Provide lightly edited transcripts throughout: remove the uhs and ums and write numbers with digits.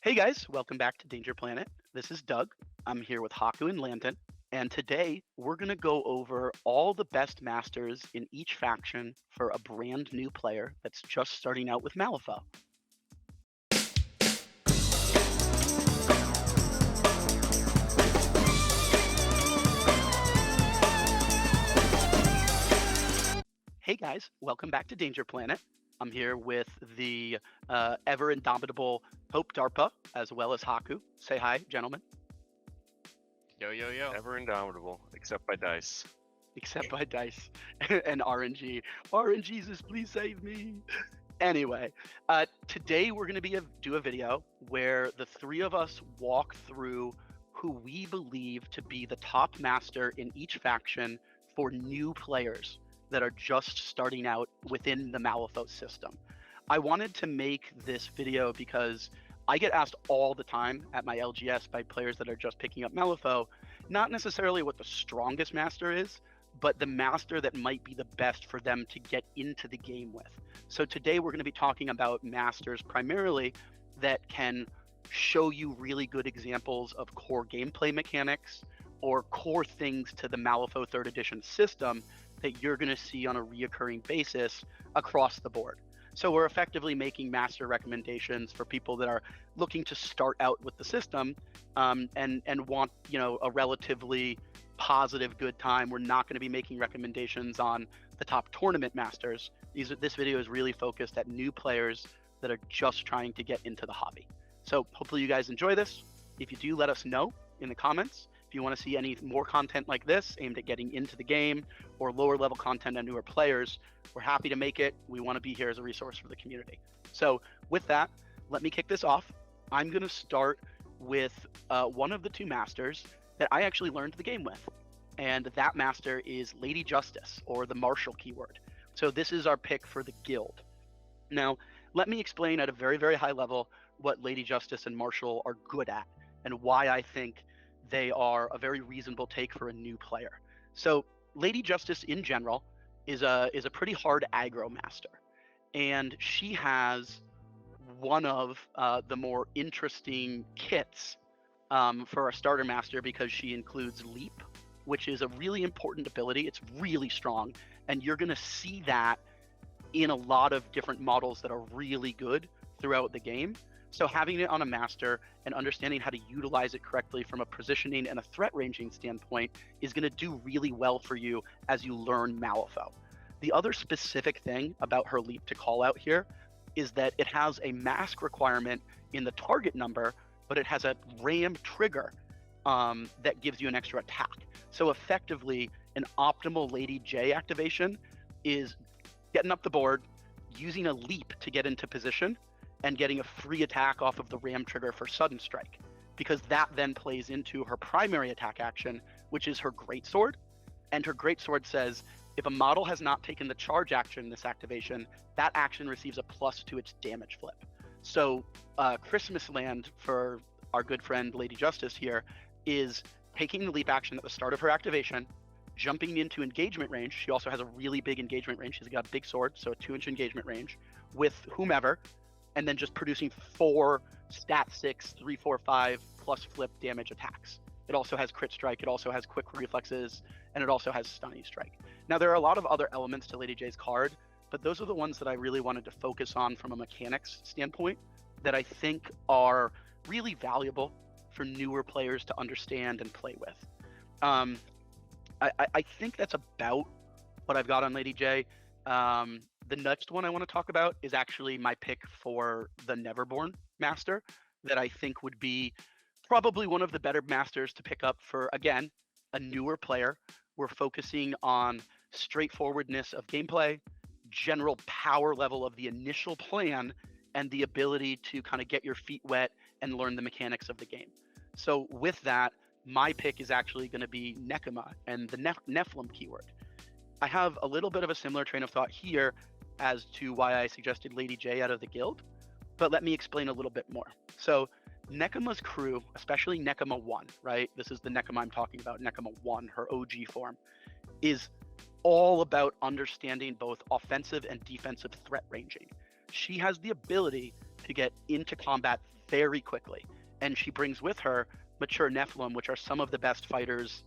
Hey guys, welcome back to Danger Planet. This is Doug. I'm here with Haku and Landon, and today we're going to go over all the best masters in each faction for a brand new player that's just starting out with Malifaux. Hey guys, welcome back to Danger Planet. I'm here with the ever indomitable Pope DARPA as well as Haku. Say hi, gentlemen. Yo, yo, yo. Never indomitable, except by dice. Except by dice and RNG. RNGesus, please save me. Anyway, today we're going to do a video where the three of us walk through who we believe to be the top master in each faction for new players that are just starting out within the Malifaux system. I wanted to make this video because I get asked all the time at my LGS by players that are just picking up Malifaux, not necessarily what the strongest master is, but the master that might be the best for them to get into the game with. So today we're going to be talking about masters primarily that can show you really good examples of core gameplay mechanics or core things to the Malifaux 3rd edition system that you're going to see on a reoccurring basis across the board. So we're effectively making master recommendations for people that are looking to start out with the system and want, a relatively positive good time. We're not going to be making recommendations on the top tournament masters. This video is really focused at new players that are just trying to get into the hobby. So hopefully you guys enjoy this. If you do, let us know in the comments. If you want to see any more content like this aimed at getting into the game or lower level content on newer players, we're happy to make it. We want to be here as a resource for the community. So with that, let me kick this off. I'm going to start with one of the two masters that I actually learned the game with. And that master is Lady Justice, or the Martial keyword. So this is our pick for the guild. Now, let me explain at a very, very high level what Lady Justice and Martial are good at and why I think they are a very reasonable take for a new player. So Lady Justice in general is a pretty hard aggro master, and she has one of the more interesting kits for a starter master because she includes Leap, which is a really important ability. It's really strong, and you're going to see that in a lot of different models that are really good throughout the game. So having it on a master and understanding how to utilize it correctly from a positioning and a threat ranging standpoint is going to do really well for you as you learn Malifaux. The other specific thing about her Leap to call out here is that it has a mask requirement in the target number, but it has a ram trigger that gives you an extra attack. So effectively, an optimal Lady J activation is getting up the board, using a Leap to get into position, and getting a free attack off of the ram trigger for sudden strike, because that then plays into her primary attack action, which is her greatsword. And her greatsword says, if a model has not taken the charge action in this activation, that action receives a plus to its damage flip. So Christmas Land for our good friend Lady Justice here is taking the leap action at the start of her activation, jumping into engagement range. She also has a really big engagement range. She's got a big sword, so a 2-inch engagement range with whomever, and then just producing 4 stat 6, 3, 4, 5 plus flip damage attacks. It also has crit strike, it also has quick reflexes, and it also has stunning strike. Now, there are a lot of other elements to Lady J's card, but those are the ones that I really wanted to focus on from a mechanics standpoint that I think are really valuable for newer players to understand and play with. I think that's about what I've got on Lady J. The next one I want to talk about is actually my pick for the Neverborn master that I think would be probably one of the better masters to pick up for, again, a newer player. We're focusing on straightforwardness of gameplay, general power level of the initial plan, and the ability to kind of get your feet wet and learn the mechanics of the game. So with that, my pick is actually going to be Nekema and the Nephilim keyword. I have a little bit of a similar train of thought here as to why I suggested Lady J out of the guild, but let me explain a little bit more. So Nekema's crew, especially Nekema 1, right? This is the Nekema I'm talking about, Nekema 1, her OG form, is all about understanding both offensive and defensive threat ranging. She has the ability to get into combat very quickly. And she brings with her mature Nephilim, which are some of the best fighters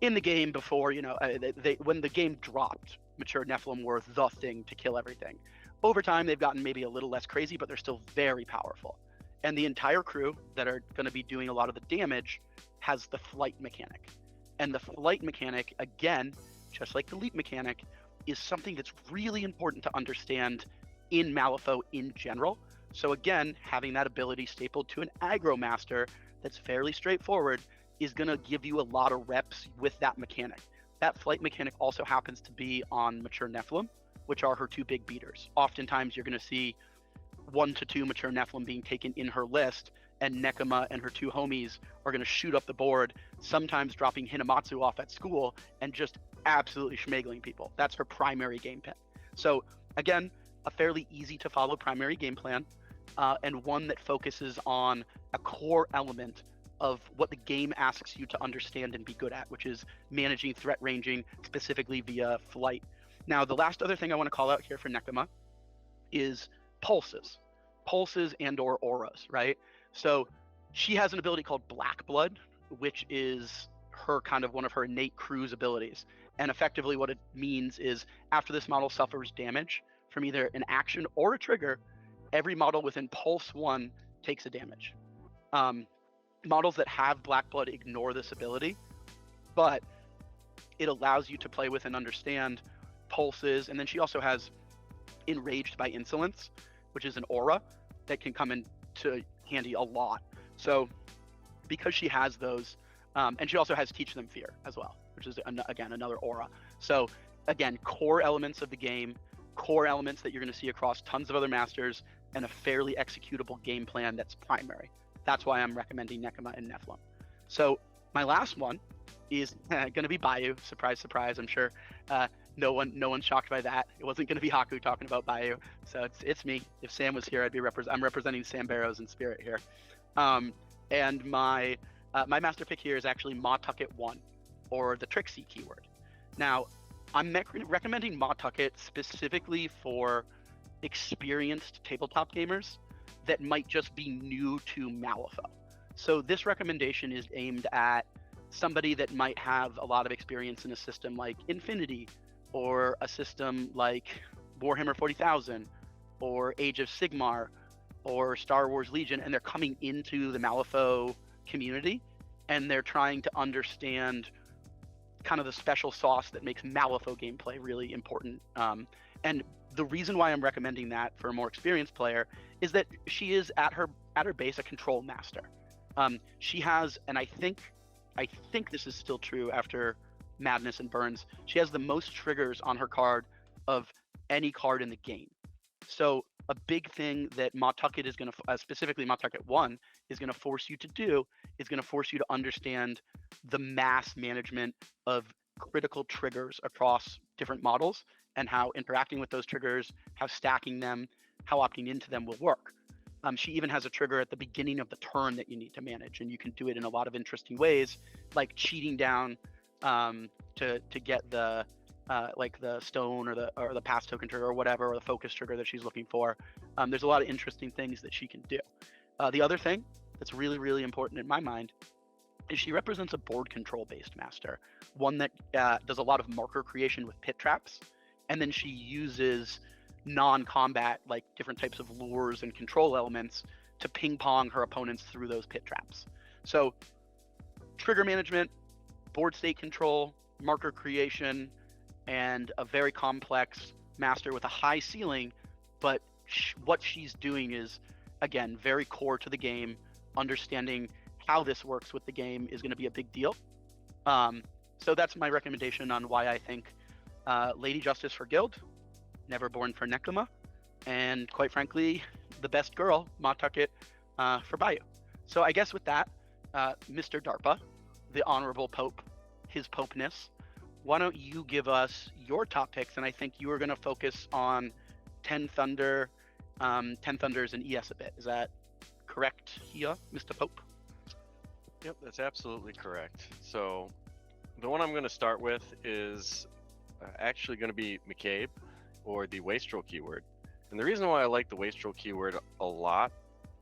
in the game before, when the game dropped, mature Nephilim were the thing to kill everything. Over time, they've gotten maybe a little less crazy, but they're still very powerful. And the entire crew that are going to be doing a lot of the damage has the flight mechanic. And the flight mechanic, again, just like the leap mechanic, is something that's really important to understand in Malifaux in general. So again, having that ability stapled to an aggro master that's fairly straightforward is going to give you a lot of reps with that mechanic. That flight mechanic also happens to be on mature Nephilim, which are her two big beaters. Oftentimes you're going to see 1 to 2 mature Nephilim being taken in her list, and Nekama and her two homies are going to shoot up the board, sometimes dropping Hinamatsu off at school and just absolutely schmagling people. That's her primary game plan. So again, a fairly easy to follow primary game plan, and one that focuses on a core element of what the game asks you to understand and be good at, which is managing threat ranging, specifically via flight. Now, the last other thing I want to call out here for Nekama is pulses and or auras, right? So she has an ability called Black Blood, which is her kind of one of her innate cruise abilities. And effectively what it means is after this model suffers damage from either an action or a trigger, every model within Pulse 1 takes a damage. Models that have Black Blood ignore this ability, but it allows you to play with and understand pulses. And then she also has Enraged by Insolence, which is an aura that can come into handy a lot. So because she has those, and she also has Teach Them Fear as well, which is again another aura. So again, core elements of the game, core elements that you're going to see across tons of other masters, and a fairly executable game plan that's primary. That's why I'm recommending Nekama and Nephilim. So my last one is going to be Bayou. Surprise, surprise. I'm sure no one's shocked by that. It wasn't going to be Haku talking about Bayou, so it's me. If Sam was here, I'm representing Sam Barrows in spirit here. And my master pick here is actually Mawtucket 1, or the Trixie keyword. Now, I'm recommending Mawtucket specifically for experienced tabletop gamers that might just be new to Malifaux. So this recommendation is aimed at somebody that might have a lot of experience in a system like Infinity, or a system like Warhammer 40,000, or Age of Sigmar, or Star Wars Legion, and they're coming into the Malifaux community, and they're trying to understand kind of the special sauce that makes Malifaux gameplay really important. And the reason why I'm recommending that for a more experienced player is that she is at her base a control master. She has, and I think this is still true after Madness and Burns, she has the most triggers on her card of any card in the game. So a big thing that Mawtucket is going to, specifically Mawtucket 1, is going to force you to do is going to force you to understand the mass management of critical triggers across different models, and how interacting with those triggers, how stacking them, how opting into them will work. She even has a trigger at the beginning of the turn that you need to manage, and you can do it in a lot of interesting ways, like cheating down to get the like the stone or the pass token trigger or whatever, or the focus trigger that she's looking for. There's a lot of interesting things that she can do. The other thing that's really, really important in my mind is she represents a board control based master, one that does a lot of marker creation with pit traps, and then she uses non-combat, like different types of lures and control elements to ping pong her opponents through those pit traps. So trigger management, board state control, marker creation, and a very complex master with a high ceiling, but what she's doing is, again, very core to the game. Understanding how this works with the game is going to be a big deal. So that's my recommendation on why I think Lady Justice for Guild, Never Born for Nekama, and quite frankly, the best girl, Mawtucket, for Bayou. So I guess with that, Mr. DARPA, the Honorable Pope, his Popeness, why don't you give us your top picks? And I think you are going to focus on 10 Thunders and ES a bit. Is that correct here, Mr. Pope? Yep, that's absolutely correct. So the one I'm going to start with is actually going to be McCabe, or the Wastrel keyword. And the reason why I like the Wastrel keyword a lot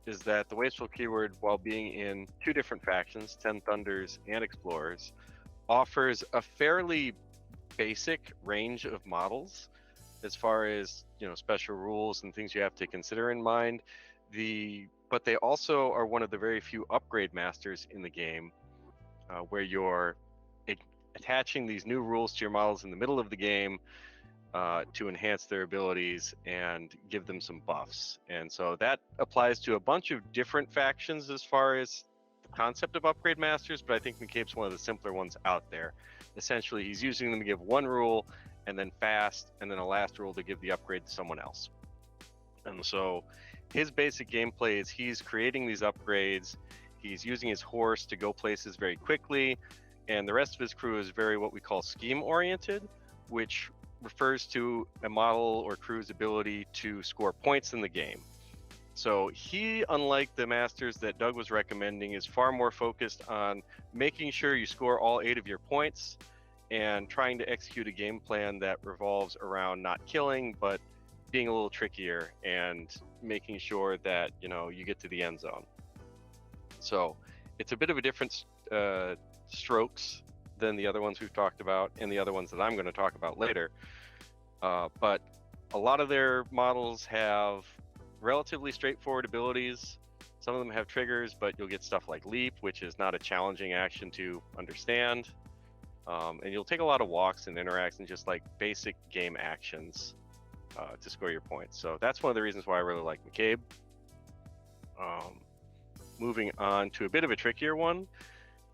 is that the Wasteful Keyword, while being in two different factions, 10 Thunders and Explorers, offers a fairly basic range of models as far as, you know, special rules and things you have to consider in mind. But they also are one of the very few upgrade masters in the game, where you're attaching these new rules to your models in the middle of the game to enhance their abilities and give them some buffs. And so that applies to a bunch of different factions as far as the concept of upgrade masters, but I think McCabe's one of the simpler ones out there. Essentially, he's using them to give one rule and then fast, and then a last rule to give the upgrade to someone else. And so his basic gameplay is he's creating these upgrades, he's using his horse to go places very quickly, and the rest of his crew is very what we call scheme oriented, which refers to a model or crew's ability to score points in the game. So he, unlike the masters that Doug was recommending, is far more focused on making sure you score all 8 of your points and trying to execute a game plan that revolves around not killing, but being a little trickier and making sure that, you know, you get to the end zone. So it's a bit of a different strokes than the other ones we've talked about and the other ones that I'm going to talk about later. But a lot of their models have relatively straightforward abilities. Some of them have triggers, but you'll get stuff like leap, which is not a challenging action to understand. And you'll take a lot of walks and interacts and just like basic game actions to score your points. So that's one of the reasons why I really like McCabe. Moving on to a bit of a trickier one.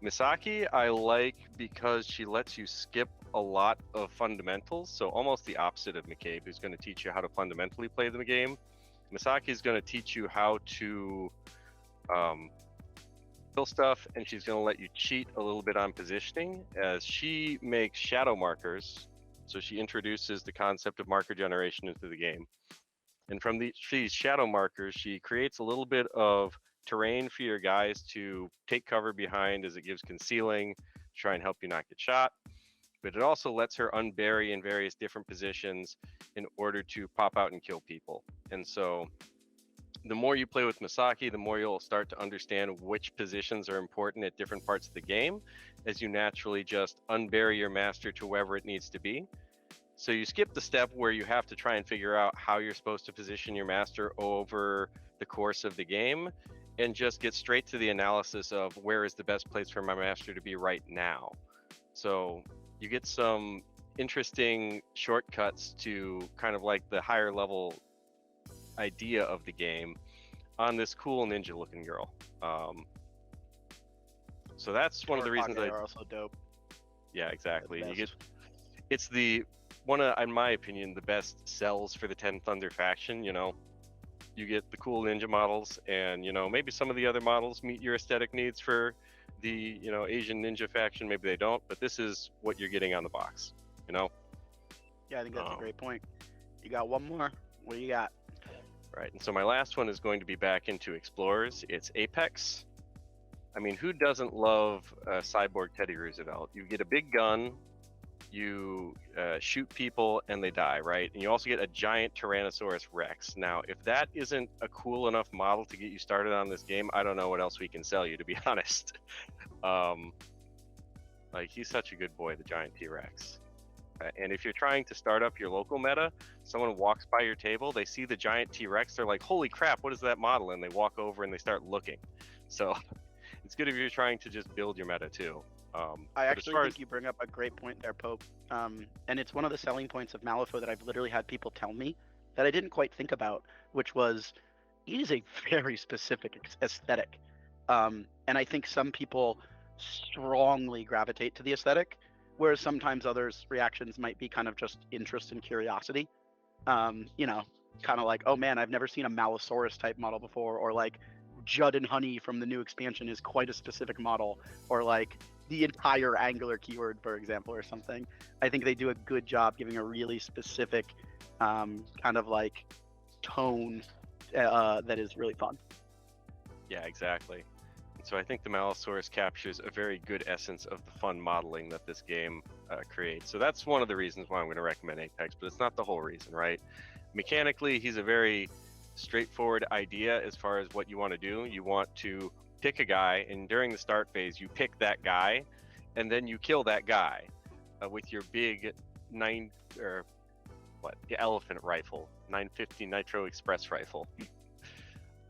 Misaki I like because she lets you skip a lot of fundamentals, so almost the opposite of McCabe, who's going to teach you how to fundamentally play the game. Misaki is going to teach you how to kill stuff, and she's going to let you cheat a little bit on positioning, as she makes shadow markers. So she introduces the concept of marker generation into the game. And from these shadow markers, she creates a little bit of terrain for your guys to take cover behind, as it gives concealing to try and help you not get shot. But it also lets her unbury in various different positions in order to pop out and kill people. And so the more you play with Misaki, the more you'll start to understand which positions are important at different parts of the game, as you naturally just unbury your master to wherever it needs to be. So you skip the step where you have to try and figure out how you're supposed to position your master over the course of the game, and just get straight to the analysis of where is the best place for my master to be right now. So you get some interesting shortcuts to kind of like the higher level idea of the game on this cool ninja looking girl. So that's one of the reasons are also dope. Yeah, exactly. You get, it's the one of, in my opinion, the best sells for the 10 Thunder faction. You know, you get the cool ninja models, and you know, maybe some of the other models meet your aesthetic needs for the, you know, Asian ninja faction. Maybe they don't, but this is what you're getting on the box, you know. Yeah, I think that's a great point. You got one more? What do you got? Right, and so my last one is going to be back into Explorers. It's Apex. I mean, who doesn't love Cyborg Teddy Roosevelt? You get a big gun, you shoot people and they die, right? And you also get a giant Tyrannosaurus Rex. Now, if that isn't a cool enough model to get you started on this game, I don't know what else we can sell you, to be honest. Like, he's such a good boy, the giant T-Rex. And if you're trying to start up your local meta, someone walks by your table, they see the giant T-Rex, they're like, holy crap, what is that model? And they walk over and they start looking. So it's good if you're trying to just build your meta too. I actually think you bring up a great point there, Pope. And it's one of the selling points of Malifaux that I've literally had people tell me that I didn't quite think about, which was it is a very specific aesthetic. And I think some people strongly gravitate to the aesthetic, whereas sometimes others' reactions might be kind of just interest and curiosity. You know, kind of like, oh man, I've never seen a Malosaurus type model before, or like Judd and Honey from the new expansion is quite a specific model, or like the entire angular keyword, for example, or something. I think they do a good job giving a really specific kind of like tone that is really fun. Yeah, exactly. So I think the Malosaurus captures a very good essence of the fun modeling that this game creates. So that's one of the reasons why I'm going to recommend Apex, but it's not the whole reason, right? Mechanically, he's a very straightforward idea as far as what you want to do. You want to pick a guy, and during the start phase, you pick that guy, and then you kill that guy with your big the elephant rifle, 950 Nitro Express rifle.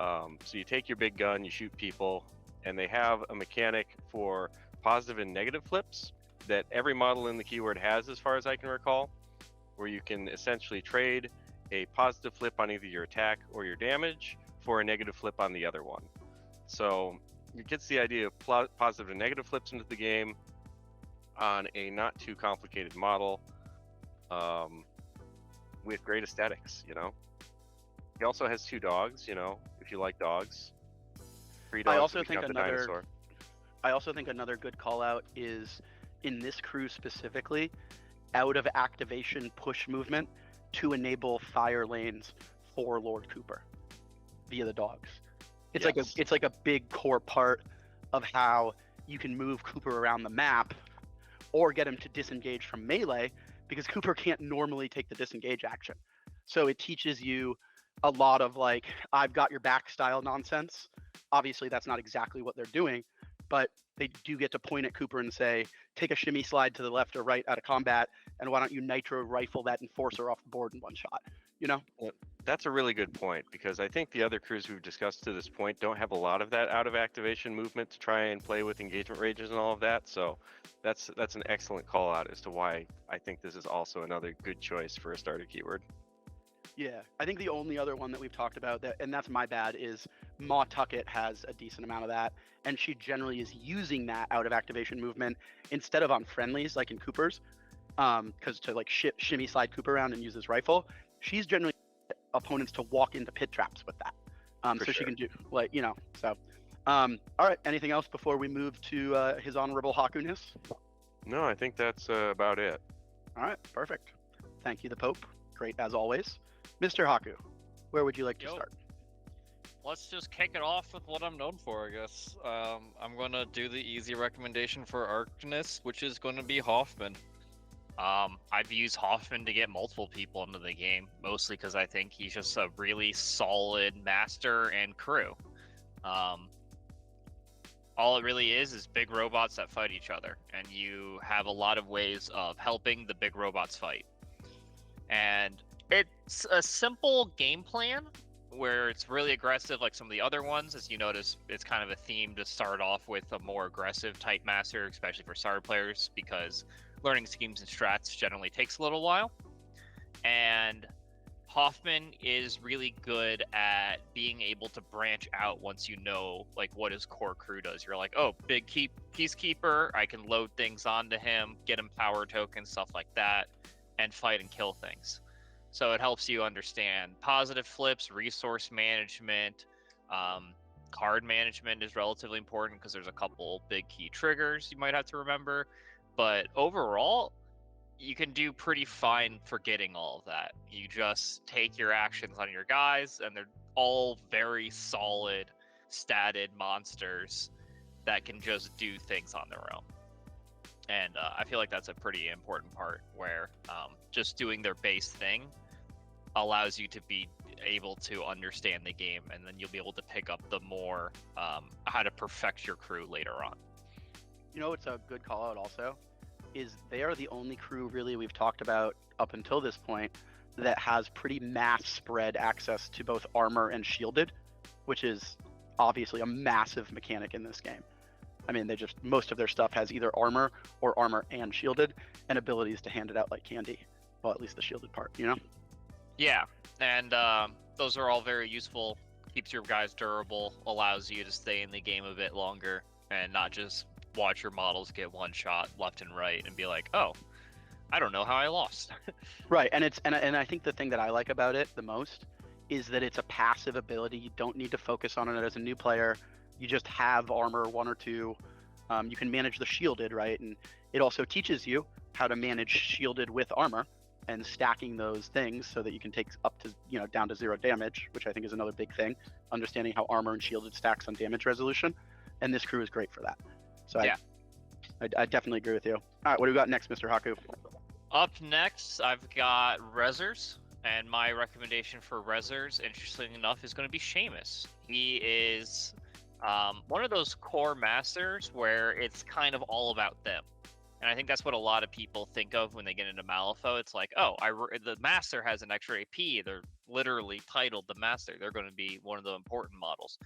So you take your big gun, you shoot people, and they have a mechanic for positive and negative flips that every model in the keyword has, as far as I can recall, where you can essentially trade a positive flip on either your attack or your damage for a negative flip on the other one. So it gets the idea of positive and negative flips into the game on a not too complicated model, with great aesthetics, you know. He also has 2 dogs, you know, if you like dogs. 3 dogs I also to think pick up the another dinosaur. I also think another good call out is in this crew specifically, out of activation push movement to enable fire lanes for Lord Cooper via the dogs. It's like a big core part of how you can move Cooper around the map or get him to disengage from melee, because Cooper can't normally take the disengage action. So it teaches you a lot of like, I've got your back style nonsense. Obviously that's not exactly what they're doing, but they do get to point at Cooper and say, take a shimmy slide to the left or right out of combat, and why don't you nitro rifle that enforcer off the board in one shot, you know? That's a really good point, because I think the other crews we've discussed to this point don't have a lot of that out of activation movement to try and play with engagement ranges and all of that. So that's an excellent call out as to why I think this is also another good choice for a starter keyword. Yeah, I think the only other one that we've talked about, that, and that's my bad, is Ma Tucket has a decent amount of that, and she generally is using that out of activation movement instead of on friendlies like in Cooper's, because to like shimmy slide Cooper around and use his rifle, she's generally opponents to walk into pit traps with that, so sure. she can do, like, you know. So all right, anything else before we move to his honorable Haku-ness? No, I think that's about it. All right, perfect. Thank you, the Pope. Great as always. Mr. Haku, where would you like to start? Let's just kick it off with what I'm known for, I guess. I'm going to do the easy recommendation for Arctinus, which is going to be Hoffman. I've used Hoffman to get multiple people into the game, mostly because I think he's just a really solid master and crew. All it really is big robots that fight each other, and you have a lot of ways of helping the big robots fight. And it's a simple game plan where it's really aggressive like some of the other ones. As you notice, it's kind of a theme to start off with a more aggressive type master, especially for starter players, because learning schemes and strats generally takes a little while. And Hoffman is really good at being able to branch out once you know like what his core crew does. You're like, oh, big peacekeeper, I can load things onto him, get him power tokens, stuff like that, and fight and kill things. So it helps you understand positive flips, resource management, card management is relatively important because there's a couple big key triggers you might have to remember. But overall, you can do pretty fine forgetting all of that. You just take your actions on your guys, and they're all very solid, statted monsters that can just do things on their own. And I feel like that's a pretty important part where just doing their base thing allows you to be able to understand the game, and then you'll be able to pick up the more how to perfect your crew later on. You know what's a good call out also is they are the only crew really we've talked about up until this point that has pretty mass spread access to both armor and shielded, which is obviously a massive mechanic in this game. I mean, most of their stuff has either armor or armor and shielded, and abilities to hand it out like candy. Well, at least the shielded part, you know? Yeah, and those are all very useful. Keeps your guys durable, allows you to stay in the game a bit longer, and not just watch your models get one shot left and right and be like, oh, I don't know how I lost. Right, and I think the thing that I like about it the most is that it's a passive ability. You don't need to focus on it as a new player. You just have armor, 1 or 2. You can manage the shielded, right? And it also teaches you how to manage shielded with armor and stacking those things so that you can take up to, down to 0 damage, which I think is another big thing. Understanding how armor and shielded stacks on damage resolution. And this crew is great for that. So yeah. I definitely agree with you. All right, what do we got next, Mr. Haku? Up next, I've got Rezzers. And my recommendation for Rezzers, interestingly enough, is going to be Seamus. He is one of those core masters where it's kind of all about them. And I think that's what a lot of people think of when they get into Malifaux. It's like, oh, the master has an extra AP. They're literally titled the master. They're going to be one of the important models.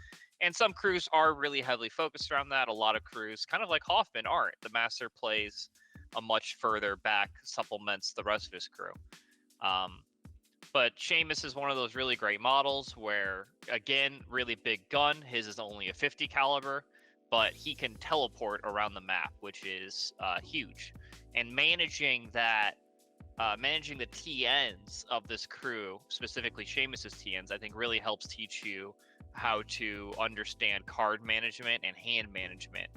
And some crews are really heavily focused around that. A lot of crews, kind of like Hoffman, aren't. The master plays a much further back, supplements the rest of his crew. But Seamus is one of those really great models where, again, really big gun. His is only a 50 caliber, but he can teleport around the map, which is huge. And managing that, managing the TNs of this crew, specifically Seamus's TNs, I think really helps teach you how to understand card management and hand management,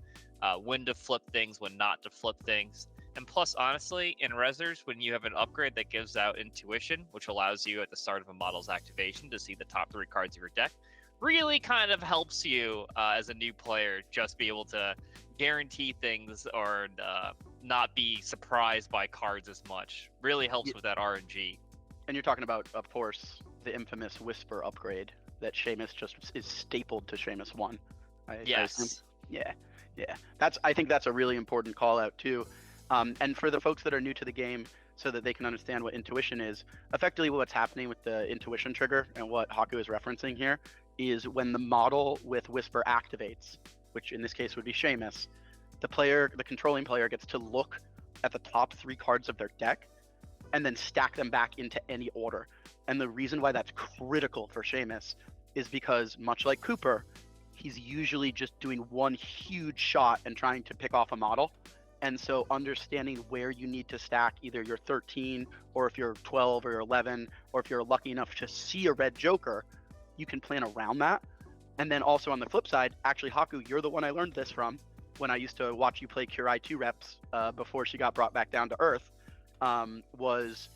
when to flip things, when not to flip things. And plus, honestly, in Rezzers, when you have an upgrade that gives out Intuition, which allows you at the start of a model's activation to see the top 3 cards of your deck, really kind of helps you as a new player just be able to guarantee things or not be surprised by cards as much. Really helps with that RNG. And you're talking about, of course, the infamous Whisper upgrade that Seamus just is stapled to Seamus 1. Yes. Yeah. I think that's a really important call out too. And for the folks that are new to the game, so that they can understand what intuition is, effectively what's happening with the intuition trigger and what Haku is referencing here is when the model with Whisper activates, which in this case would be Seamus, the controlling player gets to look at the top 3 cards of their deck and then stack them back into any order. And the reason why that's critical for Seamus is because, much like Cooper, he's usually just doing one huge shot and trying to pick off a model. And so understanding where you need to stack either your 13, or if you're 12 or 11, or if you're lucky enough to see a red joker, you can plan around that. And then also on the flip side, actually, Haku, you're the one I learned this from when I used to watch you play Curai 2 reps before she got brought back down to Earth, was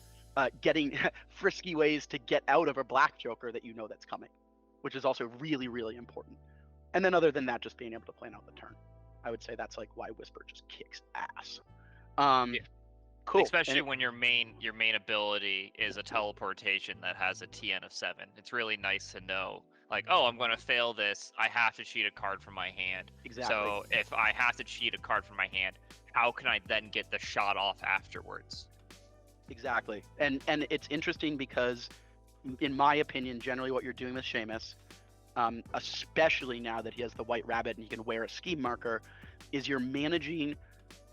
getting frisky ways to get out of a black joker that you know that's coming, which is also really, really important. And then other than that, just being able to plan out the turn. I would say that's like why Whisper just kicks ass. Cool. Especially when your main ability is a teleportation that has a TN of 7. It's really nice to know, like, oh, I'm going to fail this. I have to cheat a card from my hand. Exactly. So if I have to cheat a card from my hand, how can I then get the shot off afterwards? Exactly. And it's interesting because, in my opinion, generally what you're doing with Seamus, especially now that he has the white rabbit and he can wear a scheme marker, is you're managing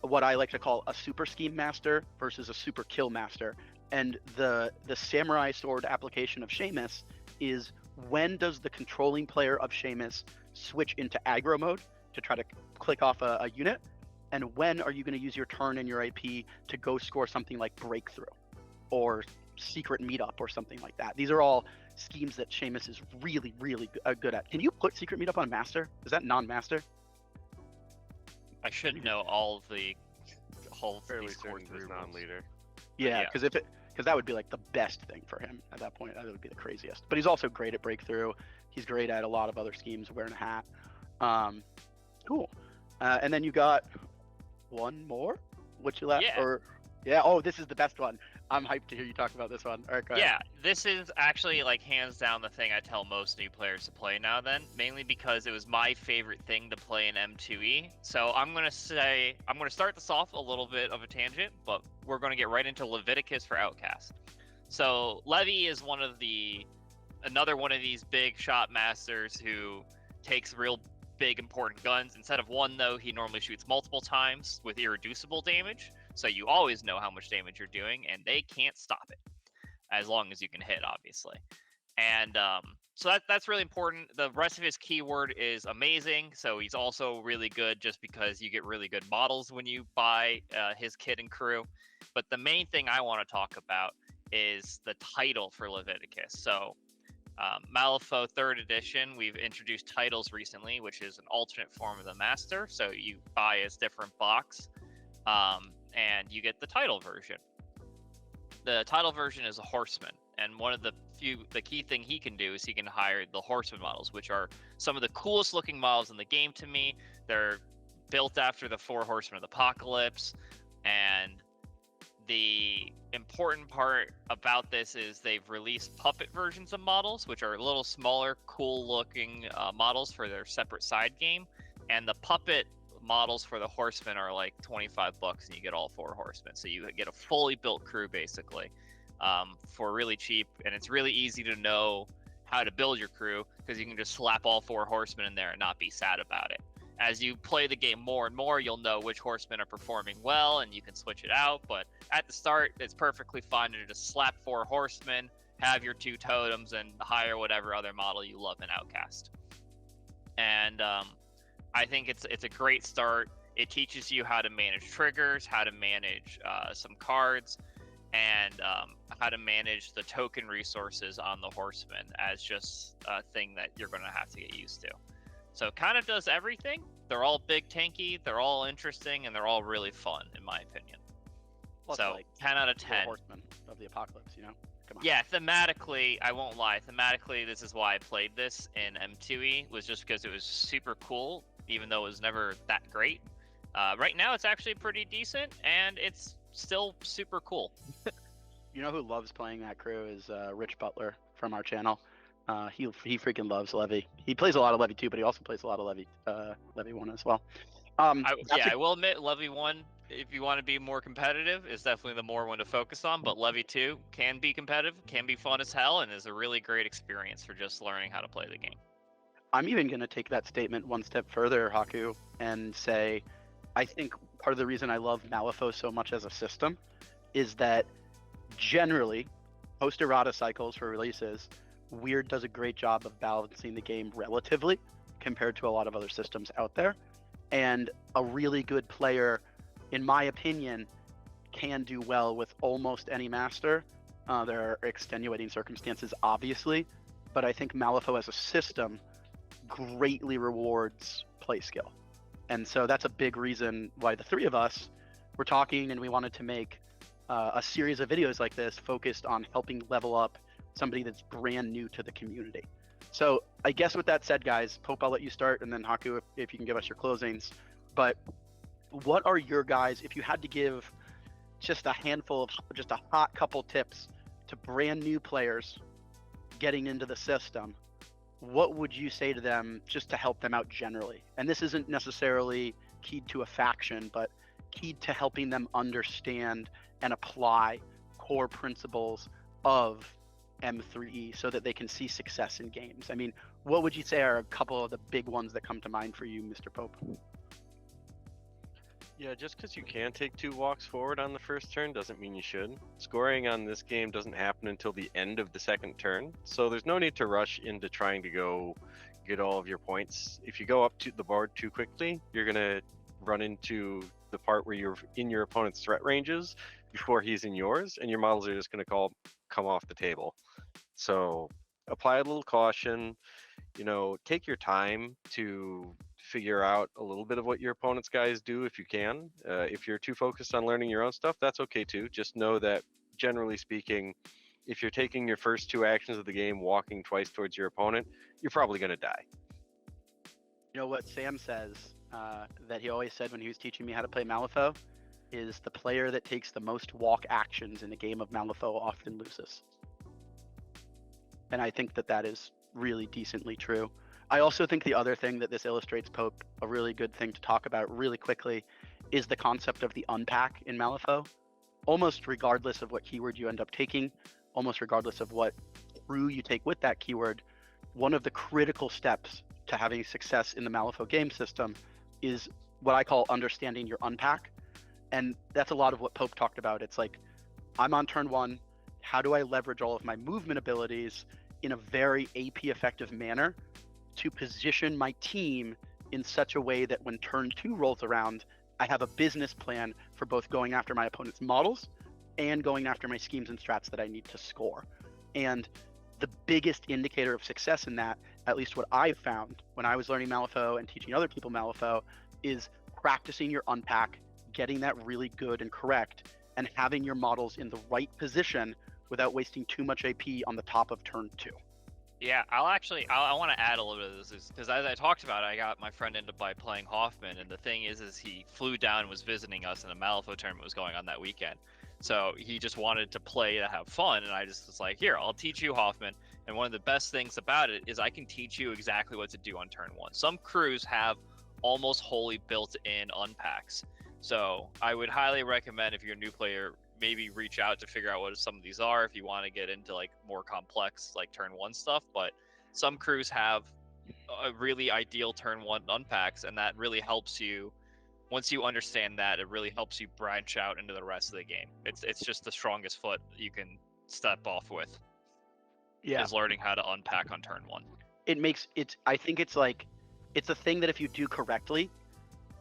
what I like to call a super scheme master versus a super kill master. And the samurai sword application of Seamus is, when does the controlling player of Seamus switch into aggro mode to try to click off a unit, and when are you going to use your turn and your AP to go score something like breakthrough or secret meetup or something like that. These are all schemes that Seamus is really, really good at. Can you put secret meetup on master? Is that non-master? I should know all of the whole Fairly these core certain he's 3 rules. non-leader. Yeah, because that would be like the best thing for him at that point. That would be the craziest. But he's also great at breakthrough. He's great at a lot of other schemes, wearing a hat. Cool. And then you got one more? What you left? Yeah. Oh, this is the best one. I'm hyped to hear you talk about this one. All right, go ahead. Yeah, this is actually like hands down the thing I tell most new players to play now then, mainly because it was my favorite thing to play in M2E. So I'm going to start this off a little bit of a tangent, but we're going to get right into Leviticus for Outcast. So Levy is another one of these big shot masters who takes real big important guns. Instead of one though, he normally shoots multiple times with irreducible damage. So you always know how much damage you're doing, and they can't stop it, as long as you can hit, obviously. And so that's really important. The rest of his keyword is amazing, so he's also really good just because you get really good models when you buy his kit and crew. But the main thing I want to talk about is the title for Leviticus. So Malifaux 3rd edition, we've introduced titles recently, which is an alternate form of the Master. So you buy his different box. And you get the title version. The title version is a horseman, and one of the key thing he can do is he can hire the horseman models, which are some of the coolest looking models in the game to me. They're built after the 4 horsemen of the apocalypse, and the important part about this is they've released puppet versions of models, which are little smaller, cool-looking models for their separate side game. And the puppet models for the horsemen are like $25, and you get all 4 horsemen. So you get a fully built crew, basically, for really cheap. And it's really easy to know how to build your crew, because you can just slap all 4 horsemen in there and not be sad about it. As you play the game more and more, you'll know which horsemen are performing well, and you can switch it out. But at the start, it's perfectly fine to just slap 4 horsemen, have your 2 totems, and hire whatever other model you love in Outcast. And I think it's a great start. It teaches you how to manage triggers, how to manage some cards, and how to manage the token resources on the horsemen as just a thing that you're going to have to get used to. So it kind of does everything. They're all big tanky, they're all interesting, and they're all really fun, in my opinion. Plus, So like, 10 out of the 10. Horsemen of the Apocalypse, you know? Come on. Yeah, thematically, I won't lie. Thematically, this is why I played this in M2E, was just because it was super cool, even though it was never that great. Right now, it's actually pretty decent, and it's still super cool. You know who loves playing that crew is Rich Butler from our channel. He freaking loves Levy. He plays a lot of Levy 2, but he also plays a lot of Levy 1 as well. I will admit, Levy 1, if you want to be more competitive, is definitely the more one to focus on, but Levy 2 can be competitive, can be fun as hell, and is a really great experience for just learning how to play the game. I'm even going to take that statement one step further, Haku, and say I think part of the reason I love Malifaux so much as a system is that generally, post-errata cycles for releases, Wyrd does a great job of balancing the game relatively compared to a lot of other systems out there. And a really good player, in my opinion, can do well with almost any master. There are extenuating circumstances, obviously, but I think Malifaux as a system greatly rewards play skill. And so that's a big reason why the 3 of us were talking, and we wanted to make a series of videos like this focused on helping level up somebody that's brand new to the community. So I guess with that said, guys, Pope, I'll let you start, and then Haku, if you can give us your closings. But what are your guys, if you had to give just a handful of, just a hot couple tips to brand new players getting into the system, what would you say to them just to help them out generally? And this isn't necessarily keyed to a faction, but keyed to helping them understand and apply core principles of M3E so that they can see success in games. I mean, what would you say are a couple of the big ones that come to mind for you, Mr. Pope? Yeah, just because you can take 2 walks forward on the first turn doesn't mean you should. Scoring on this game doesn't happen until the end of the second turn, so there's no need to rush into trying to go get all of your points. If you go up to the board too quickly, you're going to run into the part where you're in your opponent's threat ranges before he's in yours, and your models are just going to come off the table. So apply a little caution, take your time to figure out a little bit of what your opponent's guys do if you can. If you're too focused on learning your own stuff, that's okay too. Just know that generally speaking, if you're taking your first 2 actions of the game, walking twice towards your opponent, you're probably going to die. You know what Sam says that he always said when he was teaching me how to play Malifaux is the player that takes the most walk actions in a game of Malifaux often loses. And I think that that is really decently true. I also think the other thing that this illustrates, Pope, a really good thing to talk about really quickly, is the concept of the unpack in Malifaux. Almost regardless of what keyword you end up taking, almost regardless of what crew you take with that keyword, one of the critical steps to having success in the Malifaux game system is what I call understanding your unpack. And that's a lot of what Pope talked about. It's like, I'm on turn 1. How do I leverage all of my movement abilities in a very AP effective manner to position my team in such a way that when turn 2 rolls around, I have a business plan for both going after my opponent's models and going after my schemes and strats that I need to score. And the biggest indicator of success in that, at least what I've found when I was learning Malifaux and teaching other people Malifaux, is practicing your unpack, getting that really good and correct, and having your models in the right position without wasting too much AP on the top of turn 2. Yeah, I want to add a little bit of this, because as I talked about, I got my friend into by playing Hoffman, and the thing is he flew down and was visiting us, and a Malifaux tournament was going on that weekend. So he just wanted to play to have fun, and I just was like, here, I'll teach you Hoffman. And one of the best things about it is I can teach you exactly what to do on turn 1. Some crews have almost wholly built-in unpacks. So I would highly recommend, if you're a new player, maybe reach out to figure out what some of these are if you want to get into like more complex like turn 1 stuff. But some crews have a really ideal turn 1 unpacks, and that really helps you. Once you understand that, it really helps you branch out into the rest of the game. It's just the strongest foot you can step off with. Yeah. Is learning how to unpack on turn 1. I think it's like, it's a thing that if you do correctly,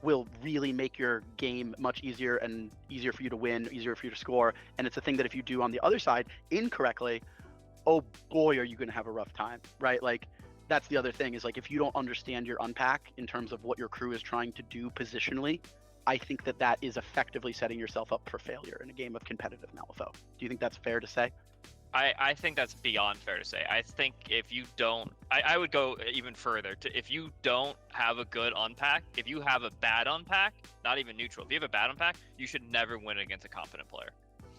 will really make your game much easier, and easier for you to win, easier for you to score. And it's a thing that if you do on the other side incorrectly, oh boy, are you going to have a rough time, right? Like, that's the other thing, is like, if you don't understand your unpack in terms of what your crew is trying to do positionally, I think that is effectively setting yourself up for failure in a game of competitive Malifaux. Do you think that's fair to say? I think that's beyond fair to say. I think if you don't, I would go even further. If you don't have a good unpack, if you have a bad unpack, not even neutral, if you have a bad unpack, you should never win against a competent player.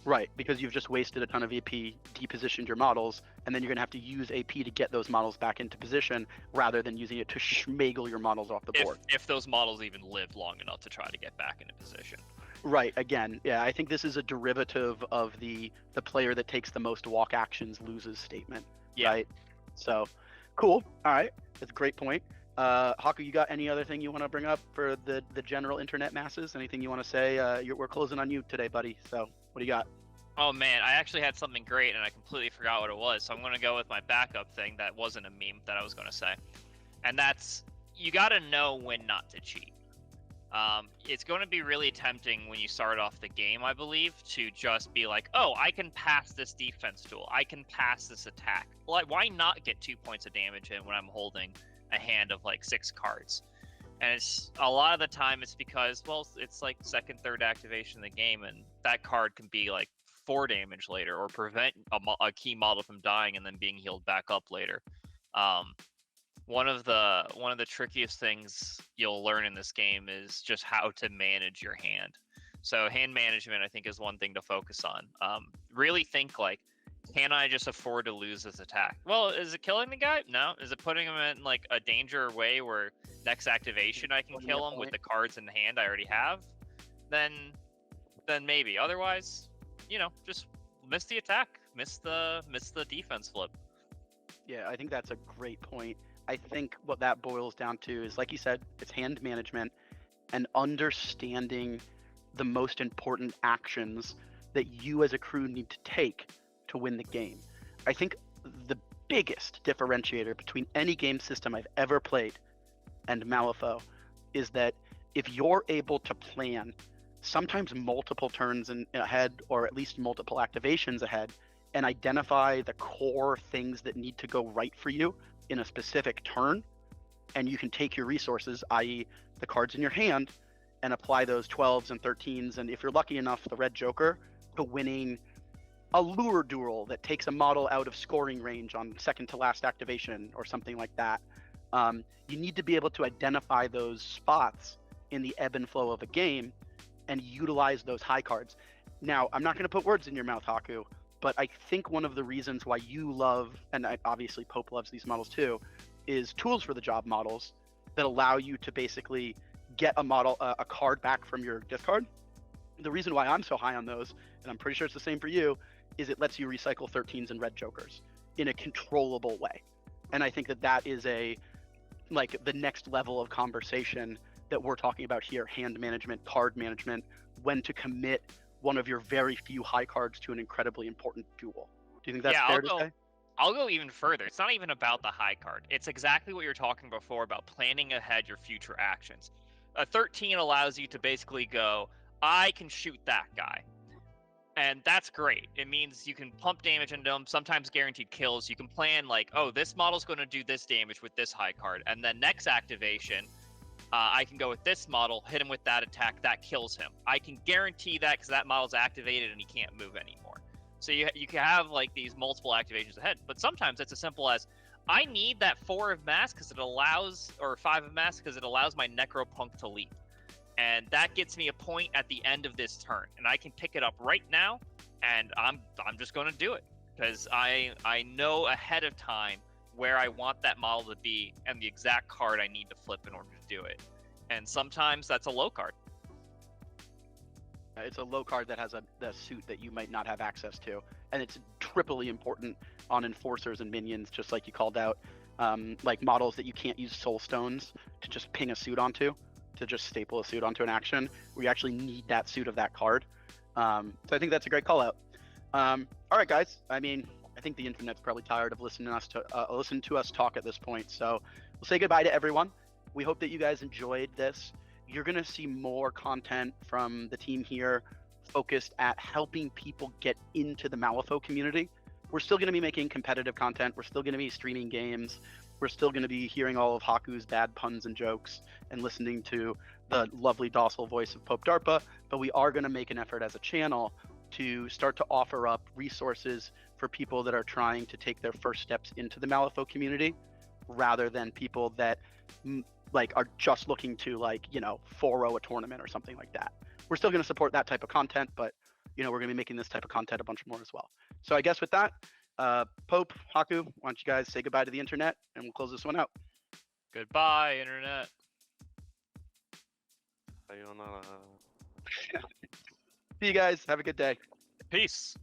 Right, because you've just wasted a ton of AP, depositioned your models, and then you're going to have to use AP to get those models back into position, rather than using it to schmagel your models off the board. If those models even live long enough to try to get back into position. Right, again, yeah, I think this is a derivative of the player that takes the most walk actions loses statement. Yeah. Right? So, cool. All right, that's a great point. Haku, you got any other thing you want to bring up for the general internet masses? Anything you want to say? We're closing on you today, buddy. So, what do you got? Oh man, I actually had something great and I completely forgot what it was. So I'm going to go with my backup thing that wasn't a meme that I was going to say. And that's, you got to know when not to cheat. It's going to be really tempting when you start off the game, I believe, to just be like, oh, I can pass this defense tool. I can pass this attack. Like, why not get 2 points of damage in when I'm holding a hand of like 6 cards? And it's a lot of the time it's because, well, it's like second, third activation of the game, and that card can be like 4 damage later, or prevent a key model from dying and then being healed back up later. One of the trickiest things you'll learn in this game is just how to manage your hand. So hand management, I think, is one thing to focus on. Really think like, can I just afford to lose this attack? Well, is it killing the guy? No. Is it putting him in like a danger way where next activation I can kill him with the cards in the hand I already have? Then maybe. Otherwise, just miss the attack, miss the defense flip. Yeah, I think that's a great point. I think what that boils down to is, like you said, it's hand management and understanding the most important actions that you as a crew need to take to win the game. I think the biggest differentiator between any game system I've ever played and Malifaux is that if you're able to plan sometimes multiple turns ahead, or at least multiple activations ahead, and identify the core things that need to go right for you in a specific turn, and you can take your resources, i.e. the cards in your hand, and apply those 12s and 13s, and if you're lucky enough, the red joker, to winning a lure duel that takes a model out of scoring range on second to last activation or something like that. You need to be able to identify those spots in the ebb and flow of a game and utilize those high cards. Now, I'm not going to put words in your mouth, Haku, but I think one of the reasons why you love, and obviously Pope loves these models too, is tools for the job models that allow you to basically get a card back from your discard. The reason why I'm so high on those, and I'm pretty sure it's the same for you, is it lets you recycle 13s and red jokers in a controllable way. And I think that is the next level of conversation that we're talking about here: hand management, card management, when to commit one of your very few high cards to an incredibly important duel. Do you think that's fair to say? I'll go even further. It's not even about the high card. It's exactly what you're talking before about planning ahead your future actions. A 13 allows you to basically go, I can shoot that guy. And that's great. It means you can pump damage into them, sometimes guaranteed kills. You can plan like, oh, this model's going to do this damage with this high card. And then next activation, I can go with this model, hit him with that attack, that kills him. I can guarantee that because that model's activated and he can't move anymore. So you can have like these multiple activations ahead, but sometimes it's as simple as, I need that 4 of mass because it allows, or 5 of mass because it allows my necropunk to leap. And that gets me a point at the end of this turn, and I can pick it up right now and I'm just going to do it because I know ahead of time where I want that model to be and the exact card I need to flip in order to do it. And sometimes that's a low card. It's a low card that has a suit that you might not have access to, and it's triply important on enforcers and minions, just like you called out, like models that you can't use Soulstones to just ping a suit onto, to just staple a suit onto an action, where you actually need that suit of that card. So I think that's a great call out. All right, guys. I mean, I think the internet's probably tired of listening to us talk at this point. So we'll say goodbye to everyone. We hope that you guys enjoyed this. You're going to see more content from the team here focused at helping people get into the Malifaux community. We're still going to be making competitive content. We're still going to be streaming games. We're still going to be hearing all of Haku's bad puns and jokes and listening to the lovely docile voice of Pope Darpa. But we are going to make an effort as a channel to start to offer up resources for people that are trying to take their first steps into the Malifaux community, rather than people that like are just looking to, like, you know, 4-0 a tournament or something like that. We're still going to support that type of content, but, you know, we're going to be making this type of content a bunch more as well. So I guess with that, Pope, Haku, why don't you guys say goodbye to the internet and we'll close this one out. Goodbye, internet. Sayonara. See you guys. Have a good day. Peace.